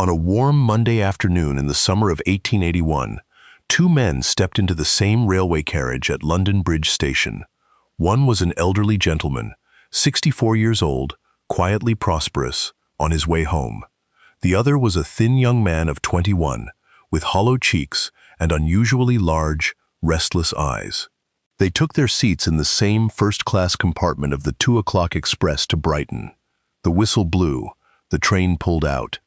On a warm Monday afternoon in the summer of 1881, two men stepped into the same railway carriage at London Bridge Station. One was an elderly gentleman, 64 years old, quietly prosperous, on his way home. The other was a thin young man of 21, with hollow cheeks and unusually large, restless eyes. They took their seats in the same first-class compartment of the 2 o'clock express to Brighton. The whistle blew, the train pulled out.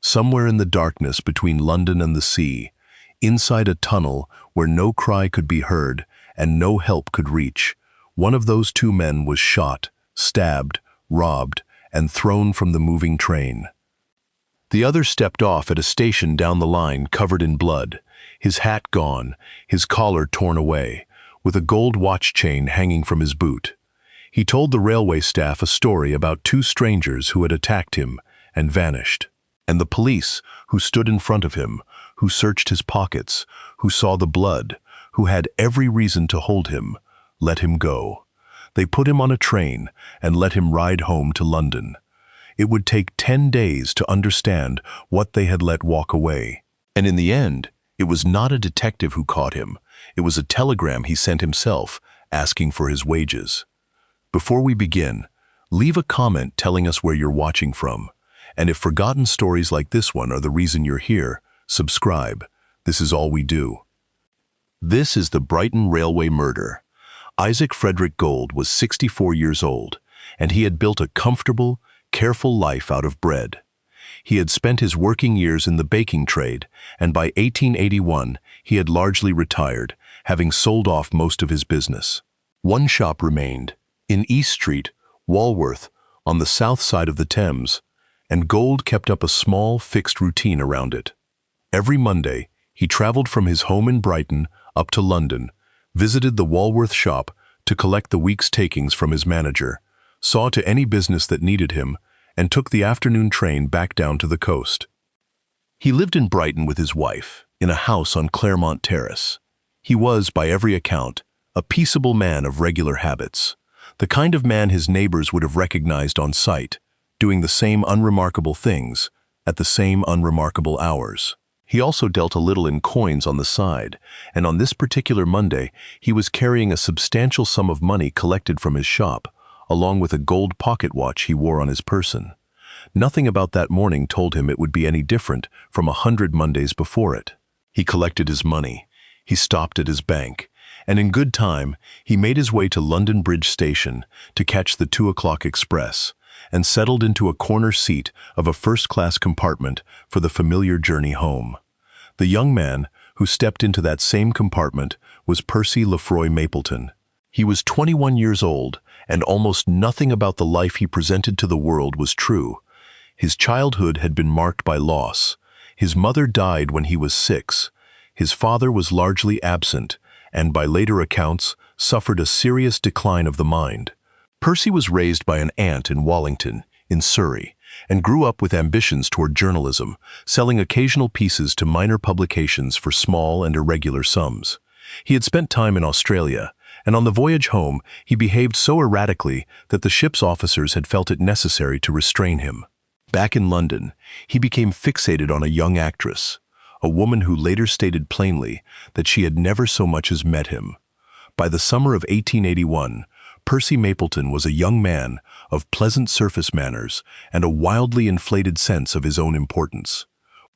Somewhere in the darkness between London and the sea, inside a tunnel where no cry could be heard and no help could reach, one of those two men was shot, stabbed, robbed, and thrown from the moving train. The other stepped off at a station down the line covered in blood, his hat gone, his collar torn away, with a gold watch chain hanging from his boot. He told the railway staff a story about two strangers who had attacked him and vanished. And the police, who stood in front of him, who searched his pockets, who saw the blood, who had every reason to hold him, let him go. They put him on a train and let him ride home to London. It would take 10 days to understand what they had let walk away. And in the end, it was not a detective who caught him. It was a telegram he sent himself, asking for his wages. Before we begin, leave a comment telling us where you're watching from. And if forgotten stories like this one are the reason you're here, subscribe. This is all we do. This is the Brighton Railway murder. Isaac Frederick Gold was 64 years old, and he had built a comfortable, careful life out of bread. He had spent his working years in the baking trade, and by 1881 he had largely retired, having sold off most of his business. One shop remained, in East Street, Walworth, on the south side of the Thames, and Gold kept up a small, fixed routine around it. Every Monday, he traveled from his home in Brighton up to London, visited the Walworth shop to collect the week's takings from his manager, saw to any business that needed him, and took the afternoon train back down to the coast. He lived in Brighton with his wife, in a house on Claremont Terrace. He was, by every account, a peaceable man of regular habits, the kind of man his neighbors would have recognized on sight, doing the same unremarkable things at the same unremarkable hours. He also dealt a little in coins on the side, and on this particular Monday he was carrying a substantial sum of money collected from his shop, along with a gold pocket watch he wore on his person. Nothing about that morning told him it would be any different from 100 Mondays before it. He collected his money, he stopped at his bank, and in good time he made his way to London Bridge Station to catch the 2 o'clock express, and settled into a corner seat of a first-class compartment for the familiar journey home. The young man who stepped into that same compartment was Percy Lefroy Mapleton. He was 21 years old, and almost nothing about the life he presented to the world was true. His childhood had been marked by loss. His mother died when he was 6. His father was largely absent, and by later accounts, suffered a serious decline of the mind. Percy was raised by an aunt in Wallington, in Surrey, and grew up with ambitions toward journalism, selling occasional pieces to minor publications for small and irregular sums. He had spent time in Australia, and on the voyage home he behaved so erratically that the ship's officers had felt it necessary to restrain him. Back in London, he became fixated on a young actress, a woman who later stated plainly that she had never so much as met him. By the summer of 1881, Percy Mapleton was a young man of pleasant surface manners and a wildly inflated sense of his own importance.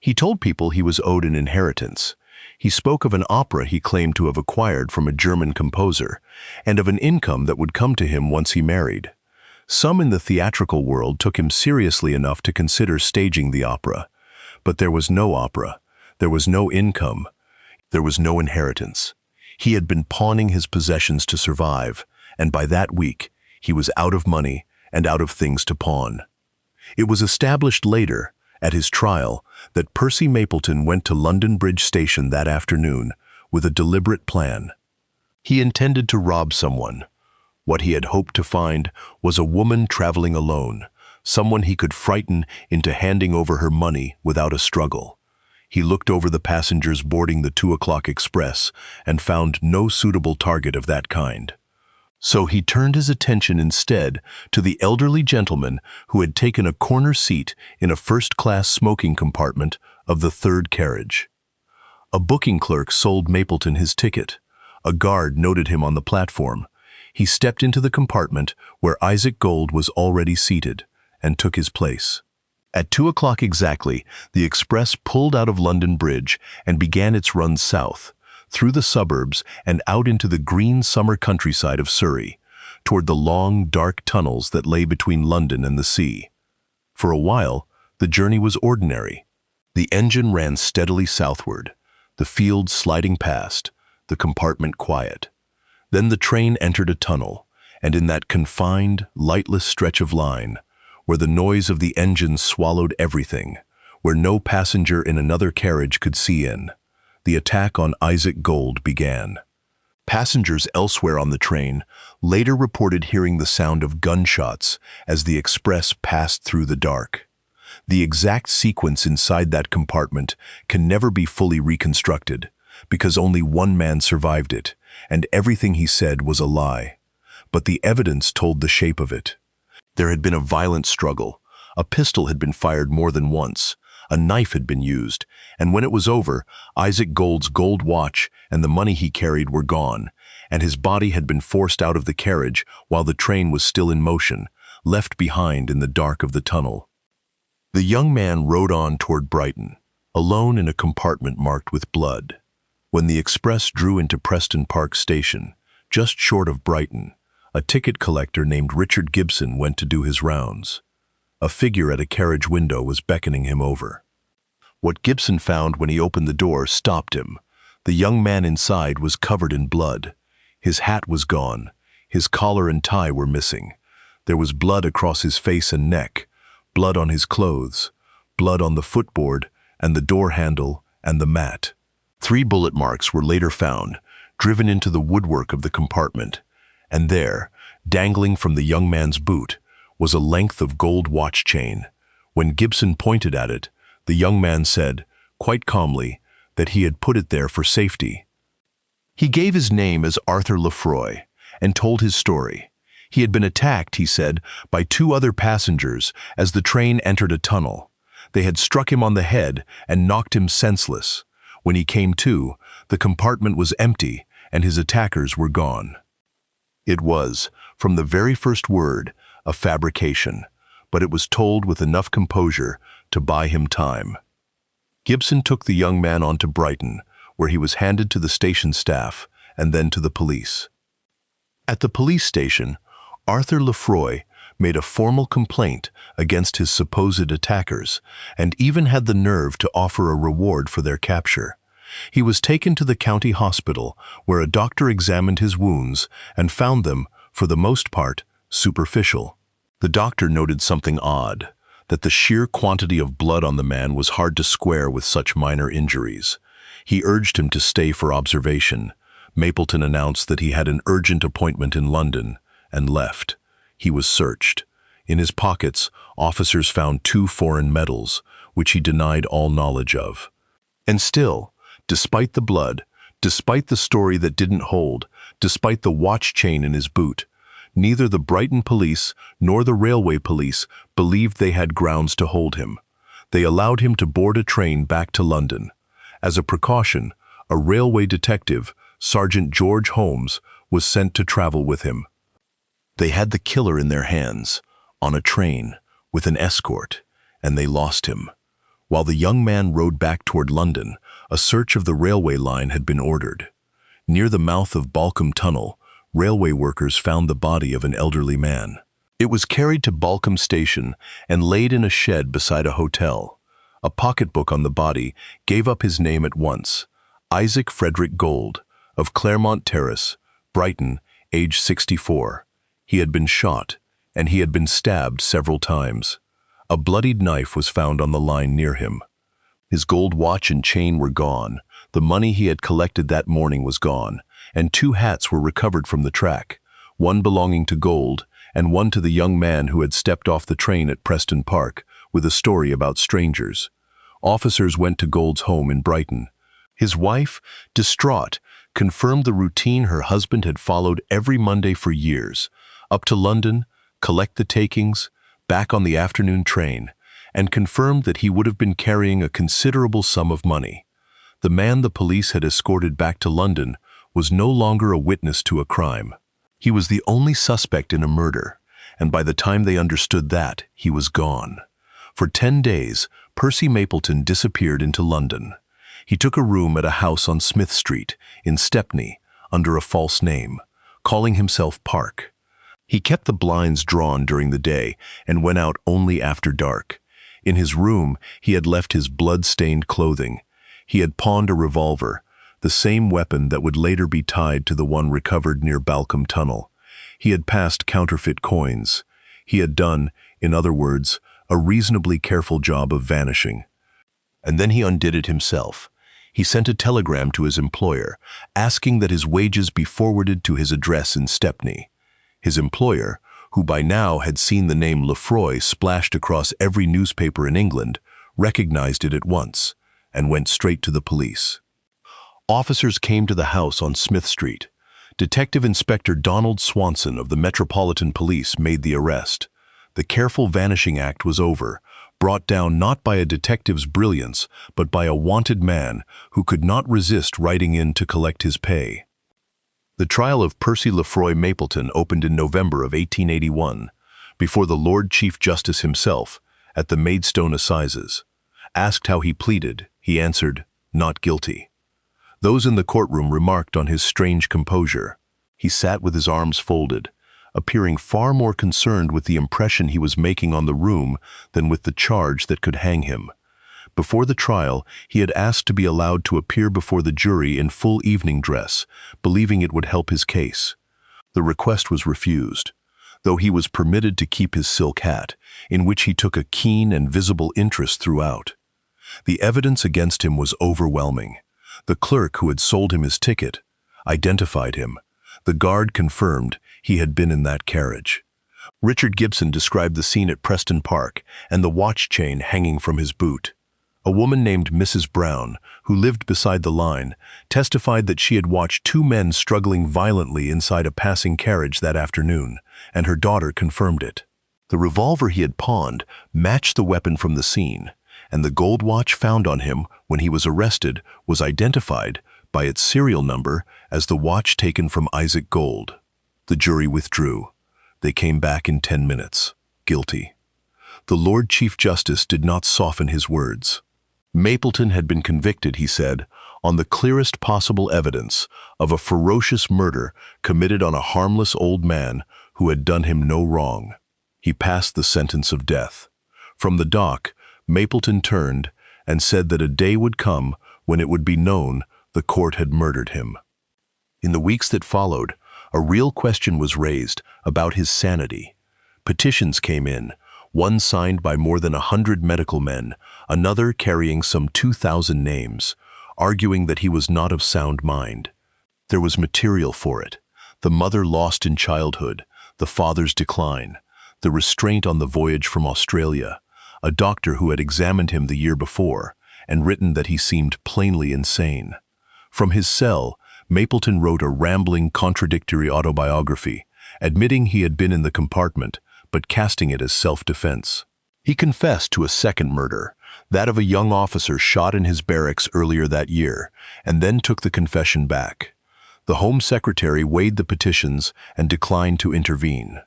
He told people he was owed an inheritance. He spoke of an opera he claimed to have acquired from a German composer, and of an income that would come to him once he married. Some in the theatrical world took him seriously enough to consider staging the opera. But there was no opera, there was no income, there was no inheritance. He had been pawning his possessions to survive, and by that week, he was out of money and out of things to pawn. It was established later, at his trial, that Percy Mapleton went to London Bridge Station that afternoon with a deliberate plan. He intended to rob someone. What he had hoped to find was a woman traveling alone, someone he could frighten into handing over her money without a struggle. He looked over the passengers boarding the 2 o'clock express and found no suitable target of that kind. So he turned his attention instead to the elderly gentleman who had taken a corner seat in a first-class smoking compartment of the third carriage. A booking clerk sold Mapleton his ticket. A guard noted him on the platform. He stepped into the compartment where Isaac Gold was already seated and took his place. At 2 o'clock exactly, the express pulled out of London Bridge and began its run south, through the suburbs and out into the green summer countryside of Surrey, toward the long, dark tunnels that lay between London and the sea. For a while, the journey was ordinary. The engine ran steadily southward, the fields sliding past, the compartment quiet. Then the train entered a tunnel, and in that confined, lightless stretch of line, where the noise of the engine swallowed everything, where no passenger in another carriage could see in, the attack on Isaac Gold began. Passengers elsewhere on the train later reported hearing the sound of gunshots as the express passed through the dark. The exact sequence inside that compartment can never be fully reconstructed, because only one man survived it, and everything he said was a lie. But the evidence told the shape of it. There had been a violent struggle. A pistol had been fired more than once. A knife had been used, and when it was over, Isaac Gold's gold watch and the money he carried were gone, and his body had been forced out of the carriage while the train was still in motion, left behind in the dark of the tunnel. The young man rode on toward Brighton, alone in a compartment marked with blood. When the express drew into Preston Park Station, just short of Brighton, a ticket collector named Richard Gibson went to do his rounds. A figure at a carriage window was beckoning him over. What Gibson found when he opened the door stopped him. The young man inside was covered in blood. His hat was gone. His collar and tie were missing. There was blood across his face and neck, blood on his clothes, blood on the footboard and the door handle and the mat. 3 bullet marks were later found, driven into the woodwork of the compartment, and there, dangling from the young man's boot, was a length of gold watch chain. When Gibson pointed at it, the young man said, quite calmly, that he had put it there for safety. He gave his name as Arthur Lefroy and told his story. He had been attacked, he said, by 2 other passengers as the train entered a tunnel. They had struck him on the head and knocked him senseless. When he came to, the compartment was empty and his attackers were gone. It was, from the very first word, a fabrication, but it was told with enough composure to buy him time. Gibson took the young man on to Brighton, where he was handed to the station staff and then to the police. At the police station, Arthur Lefroy made a formal complaint against his supposed attackers and even had the nerve to offer a reward for their capture. He was taken to the county hospital, where a doctor examined his wounds and found them, for the most part, superficial. The doctor noted something odd, that the sheer quantity of blood on the man was hard to square with such minor injuries. He urged him to stay for observation. Mapleton announced that he had an urgent appointment in London and left. He was searched. In his pockets, officers found 2 foreign medals, which he denied all knowledge of. And still, despite the blood, despite the story that didn't hold, despite the watch chain in his boot, neither the Brighton police nor the railway police believed they had grounds to hold him. They allowed him to board a train back to London. As a precaution, a railway detective, Sergeant George Holmes, was sent to travel with him. They had the killer in their hands, on a train, with an escort, and they lost him. While the young man rode back toward London, a search of the railway line had been ordered. Near the mouth of Balcombe Tunnel, railway workers found the body of an elderly man. It was carried to Balcombe Station and laid in a shed beside a hotel. A pocketbook on the body gave up his name at once: Isaac Frederick Gold, of Claremont Terrace, Brighton, age 64. He had been shot, and he had been stabbed several times. A bloodied knife was found on the line near him. His gold watch and chain were gone. The money he had collected that morning was gone, and 2 hats were recovered from the track, one belonging to Gold and one to the young man who had stepped off the train at Preston Park with a story about strangers. Officers went to Gold's home in Brighton. His wife, distraught, confirmed the routine her husband had followed every Monday for years: up to London, collect the takings, back on the afternoon train, and confirmed that he would have been carrying a considerable sum of money. The man the police had escorted back to London was no longer a witness to a crime. He was the only suspect in a murder, and by the time they understood that, he was gone. For 10 days, Percy Mapleton disappeared into London. He took a room at a house on Smith Street, in Stepney, under a false name, calling himself Park. He kept the blinds drawn during the day and went out only after dark. In his room, he had left his blood-stained clothing. He had pawned a revolver, the same weapon that would later be tied to the one recovered near Balcombe Tunnel. He had passed counterfeit coins. He had done, in other words, a reasonably careful job of vanishing. And then he undid it himself. He sent a telegram to his employer, asking that his wages be forwarded to his address in Stepney. His employer, who by now had seen the name Lefroy splashed across every newspaper in England, recognized it at once and went straight to the police. Officers came to the house on Smith Street. Detective Inspector Donald Swanson of the Metropolitan Police made the arrest. The careful vanishing act was over, brought down not by a detective's brilliance, but by a wanted man who could not resist writing in to collect his pay. The trial of Percy Lefroy Mapleton opened in November of 1881, before the Lord Chief Justice himself, at the Maidstone Assizes. Asked how he pleaded, he answered, "Not guilty." Those in the courtroom remarked on his strange composure. He sat with his arms folded, appearing far more concerned with the impression he was making on the room than with the charge that could hang him. Before the trial, he had asked to be allowed to appear before the jury in full evening dress, believing it would help his case. The request was refused, though he was permitted to keep his silk hat, in which he took a keen and visible interest throughout. The evidence against him was overwhelming. The clerk who had sold him his ticket identified him. The guard confirmed he had been in that carriage. Richard Gibson described the scene at Preston Park and the watch chain hanging from his boot. A woman named Mrs. Brown, who lived beside the line, testified that she had watched 2 men struggling violently inside a passing carriage that afternoon, and her daughter confirmed it. The revolver he had pawned matched the weapon from the scene, and the gold watch found on him when he was arrested was identified by its serial number as the watch taken from Isaac Gold. The jury withdrew. They came back in 10 minutes, guilty. The Lord Chief Justice did not soften his words. Mapleton had been convicted, he said, on the clearest possible evidence of a ferocious murder committed on a harmless old man who had done him no wrong. He passed the sentence of death. From the dock, Mapleton turned and said that a day would come when it would be known the court had murdered him. In the weeks that followed, a real question was raised about his sanity. Petitions came in, one signed by more than 100 medical men, another carrying some 2,000 names, arguing that he was not of sound mind. There was material for it: the mother lost in childhood, the father's decline, the restraint on the voyage from Australia, a doctor who had examined him the year before and written that he seemed plainly insane. From his cell, Mapleton wrote a rambling, contradictory autobiography, admitting he had been in the compartment, but casting it as self-defense. He confessed to a second murder, that of a young officer shot in his barracks earlier that year, and then took the confession back. The Home Secretary weighed the petitions and declined to intervene.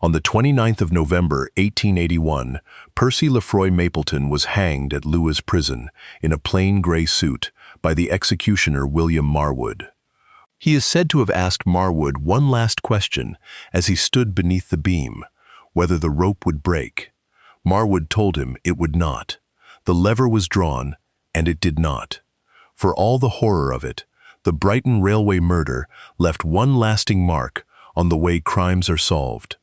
On the 29th of November, 1881, Percy Lefroy Mapleton was hanged at Lewes Prison in a plain gray suit by the executioner William Marwood. He is said to have asked Marwood one last question as he stood beneath the beam: whether the rope would break. Marwood told him it would not. The lever was drawn, and it did not. For all the horror of it, the Brighton railway murder left one lasting mark on the way crimes are solved.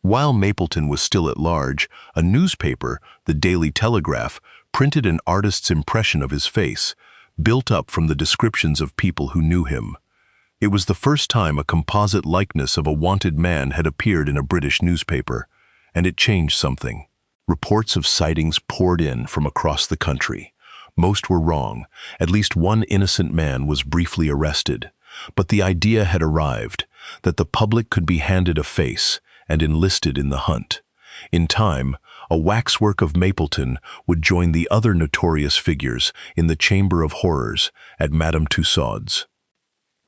While Mapleton was still at large, a newspaper, the Daily Telegraph, printed an artist's impression of his face, built up from the descriptions of people who knew him. It was the first time a composite likeness of a wanted man had appeared in a British newspaper, and it changed something. Reports of sightings poured in from across the country. Most were wrong. At least one innocent man was briefly arrested. But the idea had arrived, that the public could be handed a face and enlisted in the hunt. In time, a waxwork of Mapleton would join the other notorious figures in the Chamber of Horrors at Madame Tussaud's.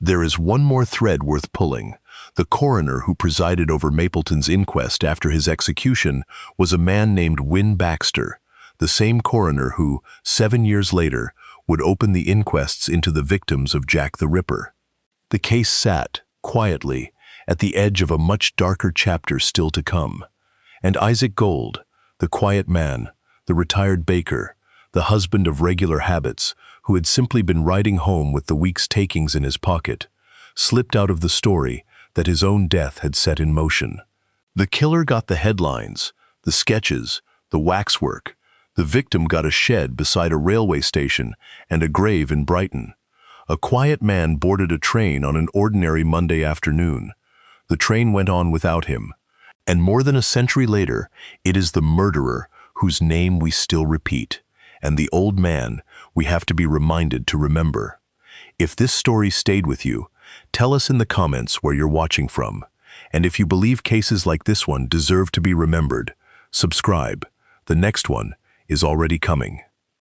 There is one more thread worth pulling. The coroner who presided over Mapleton's inquest after his execution was a man named Wynne Baxter, the same coroner who, 7 years later, would open the inquests into the victims of Jack the Ripper. The case sat, quietly, at the edge of a much darker chapter still to come. And Isaac Gold, the quiet man, the retired baker, the husband of regular habits, who had simply been riding home with the week's takings in his pocket, slipped out of the story that his own death had set in motion. The killer got the headlines, the sketches, the waxwork. The victim got a shed beside a railway station and a grave in Brighton. A quiet man boarded a train on an ordinary Monday afternoon. The train went on without him. And more than a century later, it is the murderer whose name we still repeat, and the old man we have to be reminded to remember. If this story stayed with you, tell us in the comments where you're watching from. And if you believe cases like this one deserve to be remembered, subscribe. The next one is already coming.